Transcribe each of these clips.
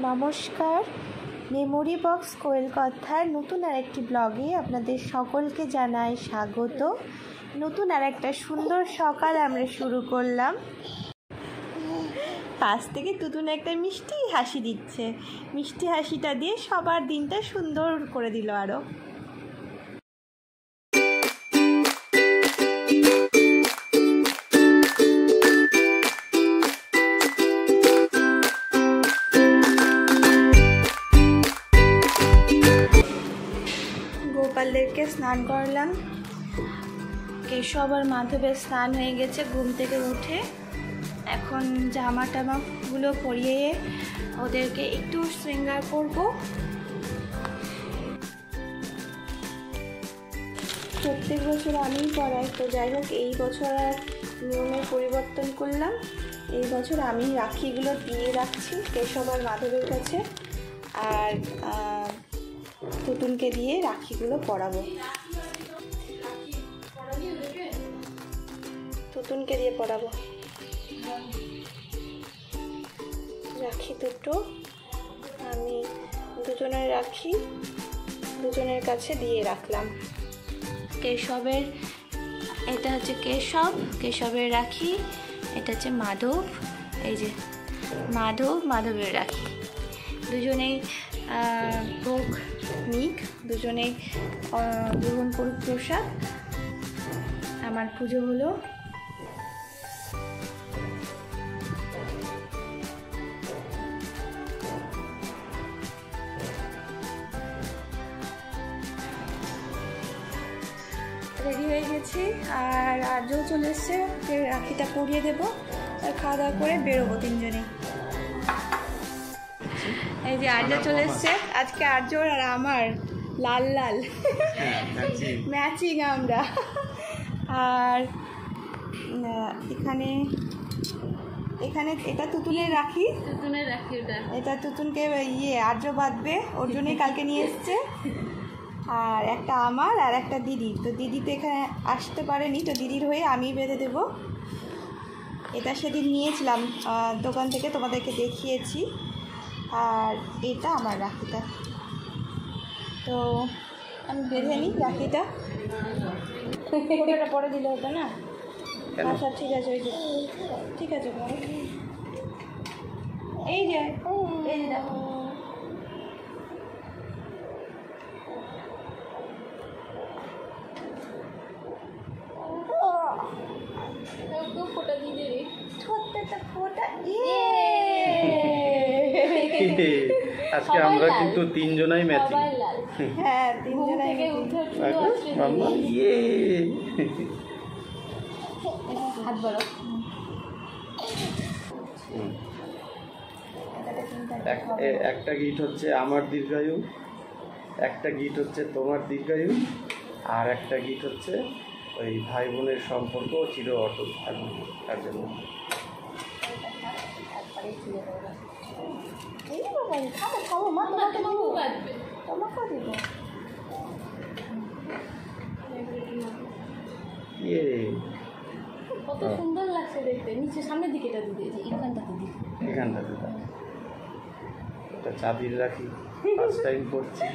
নমস্কার, memory box কোয়েল কথার নতুন আরেকটি ব্লগে আপনাদের সকলকে জানাই স্বাগত। নতুন আরেকটা সুন্দর সকাল আমরা শুরু করলাম। পাশ থেকে তুতুন একটা মিষ্টি হাসি দিচ্ছে, মিষ্টি হাসিটা দিয়ে সবার দিনটা সুন্দর করে দিল আরও। গোপালদেরকে স্নান করলাম, কেশব আর মাধবের স্নান হয়ে গেছে ঘুম থেকে উঠে। এখন জামা টামাগুলো পরিয়ে ওদেরকে একটু শৃঙ্গার করব। প্রত্যেক বছর আমিই পড়াই, তো যাই হোক এই বছর আর নিয়মের পরিবর্তন করলাম। এই বছর আমি রাখিগুলো দিয়ে রাখছি কেশব আর মাধবের কাছে, আর তুতুনকে দিয়ে রাখিগুলো পরাবো। তুতুনকে দিয়ে পরাবো রাখি দুটো। আমি দুজনের রাখি দুজনের কাছে দিয়ে রাখলাম। কেশবের এটা হচ্ছে কেশবের রাখি, এটা হচ্ছে মাধব, এই যে মাধবের রাখি। দুজনেই ভোগ নিক, দুজনেই গ্রহণ করুক প্রসাদ। আমার পুজো হলো। রেডি হয়ে গেছি, আর আর্যও চলে এসছে, রাখিটা পরিয়ে দেবো আর খাওয়া দাওয়া করে বেরোবো তিনজনেই। এই যে আর্য চলে এসছে, আজকে আর্যর আর আমার লাল লাল ম্যাচিং আমরা। আর এখানে এটা তুতুনের রাখি, এটা তুতুনকে আর্য বাঁধবে, ওর জন্যই কালকে নিয়ে এসছে। আর একটা আমার আর একটা দিদি, তো দিদি তো এখানে আসতে পারেনি, তো দিদির হয়ে আমি বেঁধে দেবো। এটা সেদিন নিয়েছিলাম দোকান থেকে, তোমাদেরকে দেখিয়েছি। আর এটা আমার রাখিটা, তো আমি বেঁধে নিই রাখিটা। ওটা পরে দিলে হতো না? আচ্ছা ঠিক আছে, ওই যে ঠিক আছে। এই যে দেখো, আজকে আমরা কিন্তু তিনজনাই ম্যাচিং। হ্যাঁ, তিনজনাই হাত বলো। একটা গিট হচ্ছে আমার দীর্ঘায়ু, একটা গিট হচ্ছে তোমার দীর্ঘায়ু, আর একটা গিট হচ্ছে ওই ভাই বোনের সম্পর্ক চির অটুট থাকবে তার জন্য। কত সুন্দর লাগছে দেখতে। নিচে সামনের দিকে এটা দিয়েছি, এখানটাতে এটা চাবির রাখি, ফার্স্ট টাইম করছি।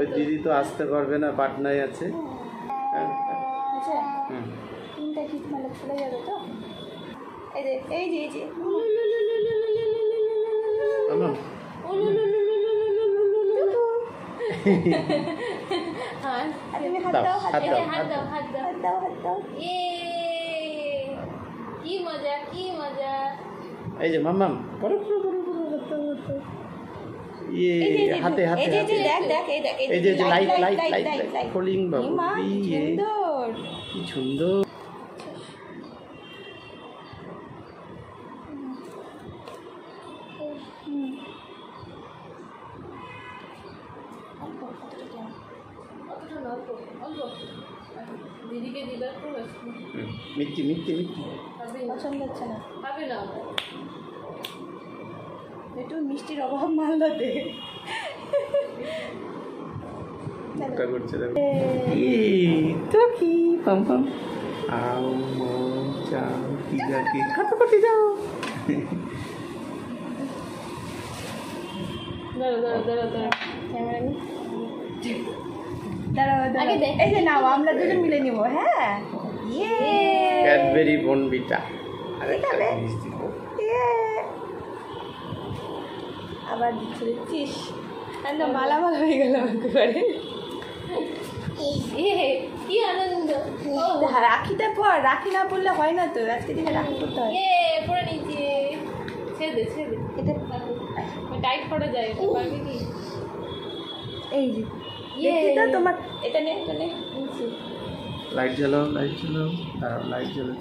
ওই দিদি তো আসতে পারবে না, পাটনায় আছে। তিনটা গিট মানে চলে যাবে তো। এই যে তুমি হাত দাও। কি মজা। এই যে মাম্মাম করো হাতে এই যে লাইট ফলিং বাবু, কি সুন্দর। দিদিকে দিবার তো মিথ্যি পছন্দ হচ্ছে না, হবে না। একটু মিষ্টির অভাব মালদাতে করছে। তো কি পাম পাম আও চা কাটাকাটি যাও। এই যে নাও, আমরা দুজন মিলে নিবো। হ্যাঁ, ক্যাডবেরি বনভিটা। আবার দিচ্ছিস একদম মালামাল হয়ে গেল একেবারে। কি আনন্দ! রাখিটা পর, রাখি না পড়লে হয় না তো, আজকে দিনে রাখি পড়তে হয়। পরে নিচে ছেড়ে দে, ছেড়ে দে, এটা টাইট করা যায়, এটা পারবি কি? এই যে দেখি তো তোমার, এটা নে, এটা নে। লাইট জ্বালাও, লাইট জ্বালাও, দাঁড়াও, লাইট জ্বালাও।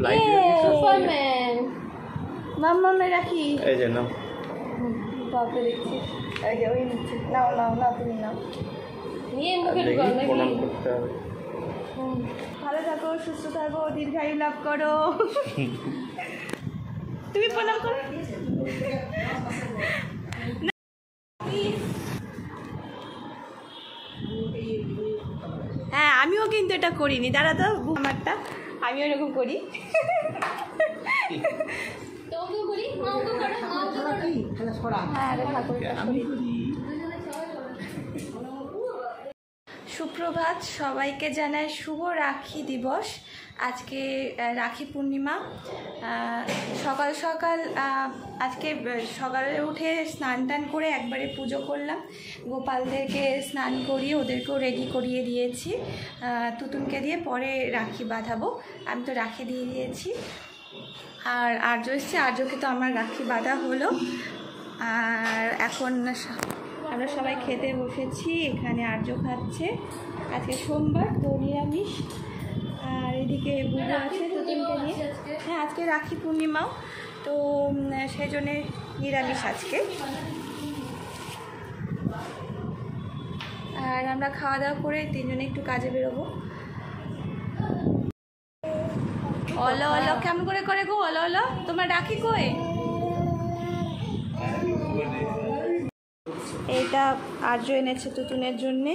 লাইট সুপারম্যান মাম্মা রাখি। এই যে নাও। বাপরে দেখছি, এই যে ওই নিচ্ছে। নাও নাও নাও, তুমি নাও। নিয়ে মুখে দেখি ঢুকাও নাকি? প্রণাম করতে হবে। ভালো থাকো, সুস্থ থাকো, দীর্ঘায়ু লাভ করো। তুমি প্রণাম করো। হ্যাঁ, আমিও কিন্তু এটা করিনি, দাঁড়া তো আমারটা, আমিও এরকম করি। তোকেও করি, মাকেও করো, মাকেও করো। হ্যাঁ, আরে ঠাকুরটা করি। সুপ্রভাত, সবাইকে জানাই শুভ রাখি দিবস। আজকে রাখি পূর্ণিমা। সকাল সকাল আজকে সকালে উঠে স্নান টান করে একবারে পুজো করলাম। গোপালদেরকে স্নান করিয়ে ওদেরকেও রেডি করিয়ে দিয়েছি। তুতুনকে দিয়ে পরে রাখি বাঁধাবো। আমি তো রাখি দিয়ে দিয়েছি। আর আর্য এসছে, আর্যকে তো আমার রাখি বাঁধা হলো। আর এখন আমরা সবাই খেতে বসেছি। এখানে আর্য খাচ্ছে, আজকে সোমবার তো নিরামিষ। আর এদিকে বুড়ো আছে তুতুনকে নিয়ে। হ্যাঁ, আজকে রাখি পূর্ণিমাও তো, সেই জন্যে নিরামিষ আজকে। আর আমরা খাওয়া দাওয়া করে তিনজনে একটু কাজে বেরোবো। অলো অলো কেমন করে করে গো? অলো অলো, তোমার রাখি কই? এইটা আর্য এনেছে তুতুনের জন্যে।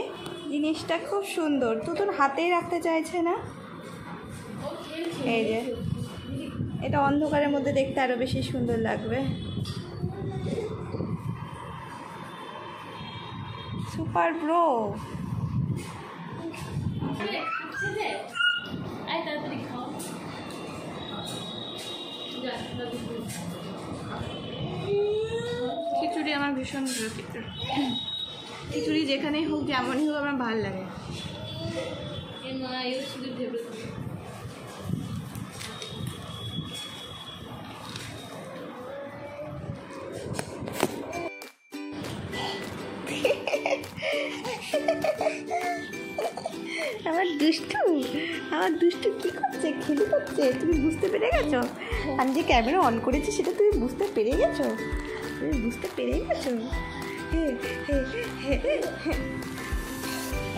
জিনিসটা খুব সুন্দর, তুতুন হাতেই রাখতে চাইছে না। এই যে এটা অন্ধকারের মধ্যে দেখতে আরো বেশি সুন্দর লাগবে। Super bro. আয় তাড়াতাড়ি খাও। খিচুড়ি আমার ভীষণ প্রিয়। খিচুড়ি যেখানেই হোক, যেমনই হোক, আমার ভালো লাগে। এ মা, এও শুধু ভেবে আমার দুষ্টু, আমার দুষ্টু কি করছে? খেলি করছে। তুমি বুঝতে পেরে গেছো আমি যে ক্যামেরা অন করেছি, সেটা তুমি বুঝতে পেরে গেছো? তুমি বুঝতে পেরে গেছো?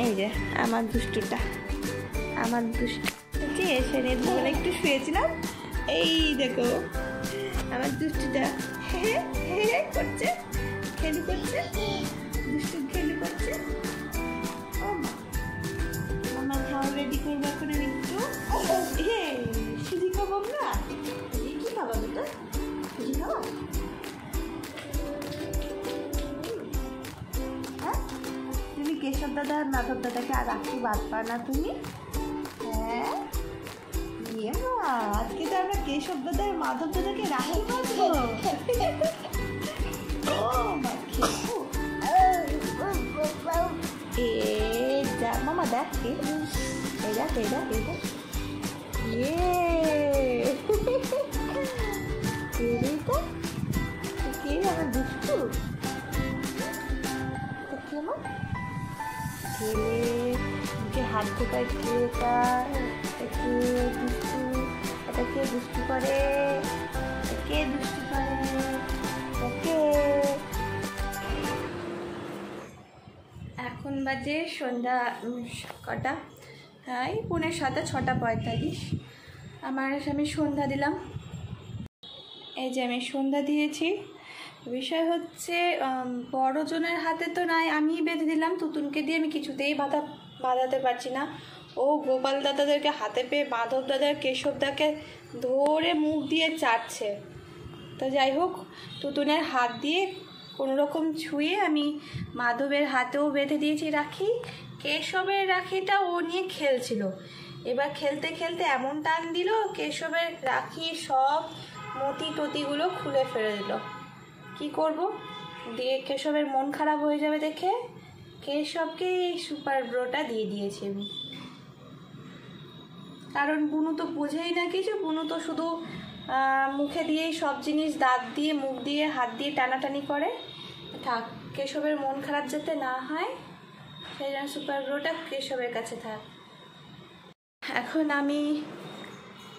এই যে আমার দুষ্টুটা, আমার দুষ্টু যে এসে বলে একটু শুয়েছিলাম। এই দেখো আমার দুষ্টুটা করছে, খেলি করছে, দুষ্টু খেলি করছে। ও মা, আমার খাওয়া রেডি করবো এখন আমি একটু। সুজি খাবো আমরা। কি খাবো তো? সুজি খাবো? হ্যাঁ, তুমি কেশব দাদা আর মাধব দাদাকে আর রাখি বাঁধবা না তুমি? হ্যাঁ, আজকে তো আমরা কেশব দাদা আর মাধব দাদাকে রাখি বাঁধবো। ও মা, খেপু। যা মামা, দেখ এই দেখ, এই দেখ, এই দেখ। কে আমার দুষ্টু? কেমন খেলে যে হাত ঢোকায় খেলেটা, কে দুষ্টু? এটা কে দুষ্টু করে? কে দুষ্টু করে? ওকে। এখন বাজে সন্ধ্যা কটা? এই 6:45, 6:45। আমি সন্ধ্যা দিলাম। এই যে আমি সন্ধ্যা দিয়েছি। বিষয় হচ্ছে বড়জনের হাতে তো নাই, আমিই বেঁধে দিলাম। তুতুনকে দিয়ে আমি কিছুতেই বাঁধা বাঁধাতে পারছি না। ও গোপাল দাদাদেরকে হাতে পেয়ে মাধব দাদার কেশব দাকে ধরে মুখ দিয়ে চাটছে। তো যাই হোক, তুতুনের হাত দিয়ে কোনো রকম ছুঁয়ে আমি মাধবের হাতেও বেঁধে দিয়েছি রাখি। কেশবের রাখিটা ও নিয়ে খেলছিল। এবার খেলতে খেলতে এমন টান দিল, কেশবের রাখির সব মতি টতিগুলো খুলে ফেলে দিল। কি করব? দিয়ে কেশবের মন খারাপ হয়ে যাবে দেখে কেশবকে এই সুপার ব্রোটা দিয়ে দিয়েছি আমি। কারণ বুনু তো বোঝেই না কিছু, বুনু তো শুধু মুখে দিয়েই সব জিনিস দাঁত দিয়ে মুখ দিয়ে হাত দিয়ে টানাটানি করে। থাক, কেশবের মন খারাপ যাতে না হয় সেই জন্য সুপার ব্রোটা কেশবের কাছে থাক। এখন আমি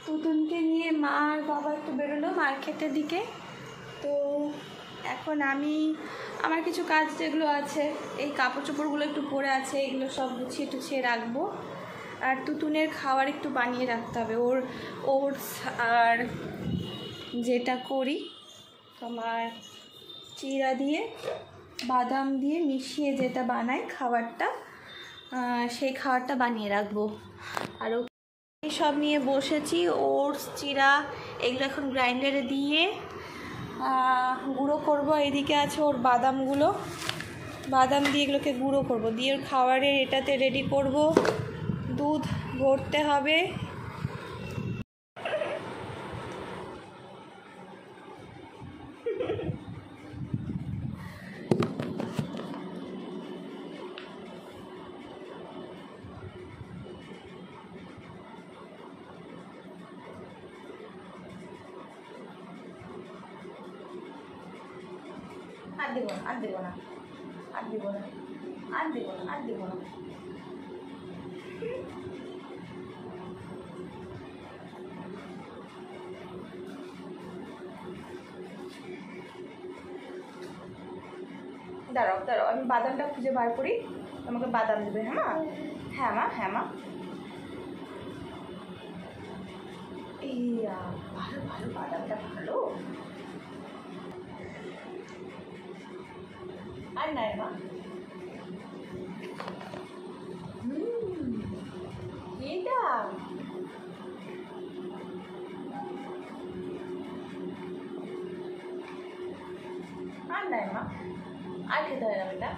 তুতুনকে নিয়ে মা আর বাবা একটু বেরোলো মার্কেটের দিকে। তো এখন আমার কিছু কাজ যেগুলো আছে, এই কাপড় চোপড়গুলো একটু পরে আছে, এগুলো সব গুছিয়ে টুছিয়ে রাখবো। আর তুতুনের খাবার একটু বানিয়ে রাখতে হবে, ওর ওটস আর যেটা করি তোমার চিরা দিয়ে বাদাম দিয়ে মিশিয়ে যেটা বানাই খাবারটা, সেই খাবারটা বানিয়ে রাখবো। আর সব নিয়ে বসেছি, ওটস চিরা এগুলো এখন গ্রাইন্ডারে দিয়ে গুঁড়ো করব। এদিকে আছে ওর বাদামগুলো, বাদাম দিয়ে এগুলোকে গুঁড়ো করব, দিয়ে ওর খাবারের এটাতে রেডি করব। দুধ ভরতে হবে। আর দেবো না। দাঁড়াও আমি বাদামটা খুঁজে বার করি, আমাকে বাদাম দেবে। হ্যাঁ মা। ইয়া ভালো বাদামটা ভালো। আর নাই মা। এটা আর নাই মা, আর খেতে হয় না বেটা।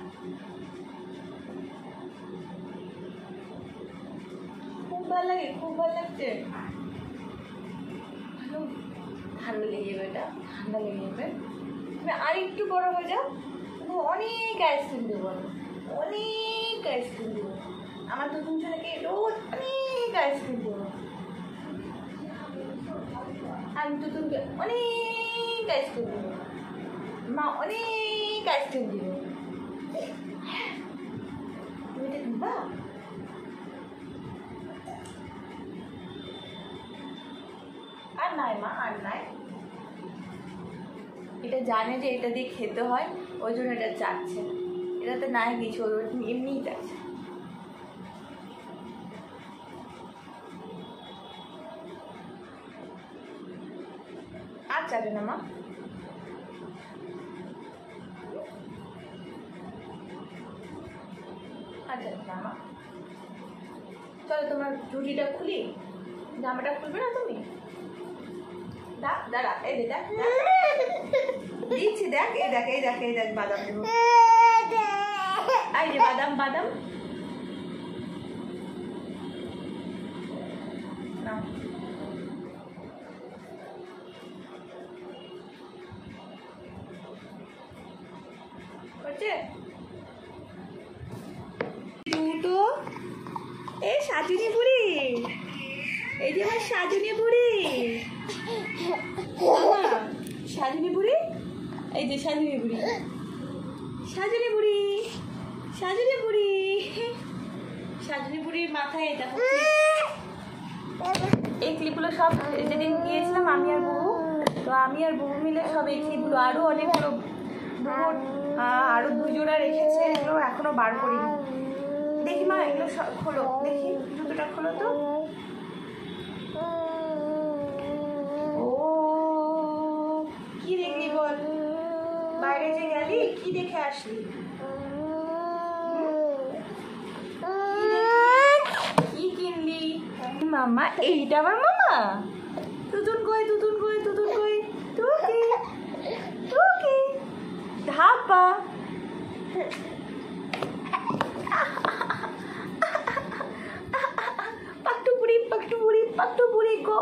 খুব ভালো লাগছে। ঠান্ডা লেগে যাবে এটা, ঠান্ডা লেগে যাবে। তুমি আর একটু বড় হয়ে যাও, অনেক আইসক্রিম দেবো, আমার দুজন ছেলেকে রোজ অনেক আইসক্রিম দেবো। আমি দুজনকে অনেক আইসক্রিম দেবো, মা অনেক আইসক্রিম দেবো। তুমি এটা দিবা? আর নাই মা, আর নাই। এটা জানে যে এটা দিয়ে খেতে হয়, ওই জন্য এটা চাচ্ছে। এটাতে নাই কিছু, এমনিই চাচ্ছে। আর চাবে না মা। আর চাবে না মা। চলো তোমার জুটিটা খুলি, জামাটা খুলবে না তুমি? দাঁড়া, এই দেখ দিচ্ছি, দেখ বাদাম দেবো। এই যে বাদাম না। হচ্ছে দুটো। এই সাজুনি বুড়ি, এই যে আমার সাজুনি বুড়ি, এই যে সাজুনি বুড়ির মাথায় এটা এই ক্লিপগুলো সব যেদিন গিয়েছিলাম আমি আর বউ মিলে সব এই ক্লিপগুলো আরও অনেকগুলো আরও 2 জোড়া রেখেছে, এগুলো এখনো বার করিনি। দেখি মা, এগুলো খোলো, দেখি জুতোটা খোলো তো। ও কি দেখলি বল, বাইরে যে গেলি কি দেখে আসলি? কি দেখলি? মামা, এইটা আমার মামা। তুতুন কই, তুতুন কই, তুতুন কই, টুকি টুকি ধাপা। পাকটু বুড়ি, পাকটু বুড়ি, পাকটু বুড়ি গো।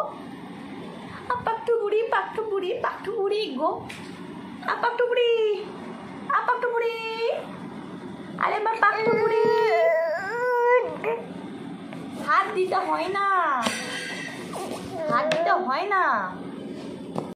পাকটু বুড়ি, পাকটু বুড়ি, পাকটু বুড়ি গো। পাকটু বুড়ি, পাকটু বুড়ি। আরে আমার পাকটু বুড়ি, হাত দিতে হয় না, হাত দিতে হয় না।